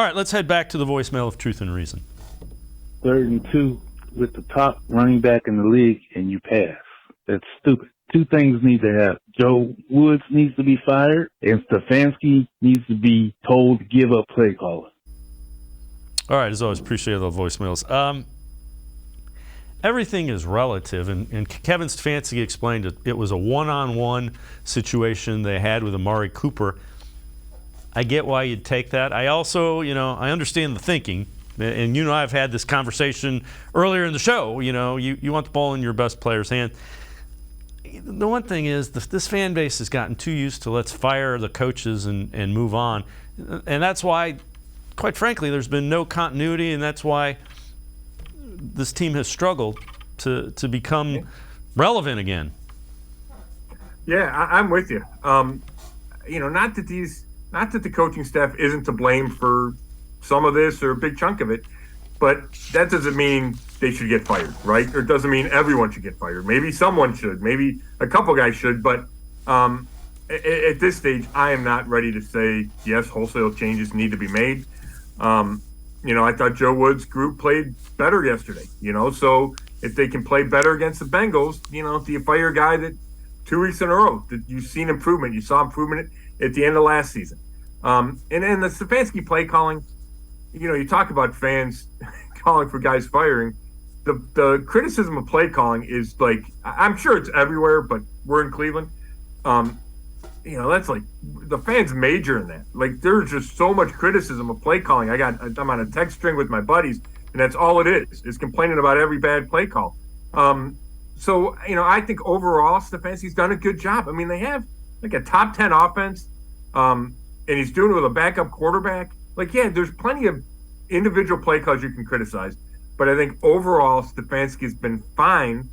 All right, let's head back to the voicemail of Truth and Reason. 3rd and 2 with the top running back in the league, and you pass. That's stupid. 2 things need to happen. Joe Woods needs to be fired, and Stefanski needs to be told to give up play calling. All right, as always, appreciate the voicemails. Everything is relative, and Kevin Stefanski explained it was a one-on-one situation they had with Amari Cooper. I get why you'd take that. I also, I understand the thinking, and I've had this conversation earlier in the show. You want the ball in your best player's hand. The one thing is this fan base has gotten too used to let's fire the coaches and move on, and that's why, quite frankly, there's been no continuity, and that's why this team has struggled to become relevant again. Yeah, I'm with you. Not that the coaching staff isn't to blame for some of this or a big chunk of it, but that doesn't mean they should get fired, right? Or it doesn't mean everyone should get fired. Maybe someone should. Maybe a couple guys should. But at this stage, I am not ready to say, yes, wholesale changes need to be made. I thought Joe Woods' group played better yesterday, so if they can play better against the Bengals, do you fire a guy that 2 weeks in a row that you've seen improvement? You saw improvement at the end of last season. And then the Stefanski play calling, you talk about fans calling for guys firing. The criticism of play calling is like, I'm sure it's everywhere, but we're in Cleveland. That's like the fans major in that. Like, there's just so much criticism of play calling. I'm on a text string with my buddies, and that's all it is complaining about every bad play call. So I think overall Stefanski's done a good job. I mean, they have like a top 10 offense, and he's doing it with a backup quarterback. Like, yeah, there's plenty of individual play calls you can criticize, but I think overall Stefanski's been fine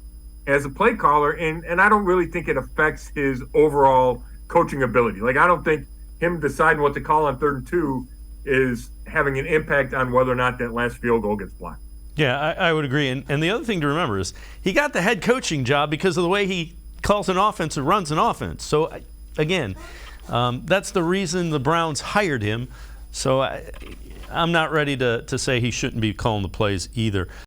as a play caller, and I don't really think it affects his overall coaching ability. Like, I don't think him deciding what to call on 3rd and 2 is having an impact on whether or not that last field goal gets blocked. Yeah, I would agree. And the other thing to remember is he got the head coaching job because of the way he calls an offense and runs an offense. So, again, that's the reason the Browns hired him. So I'm not ready to say he shouldn't be calling the plays either.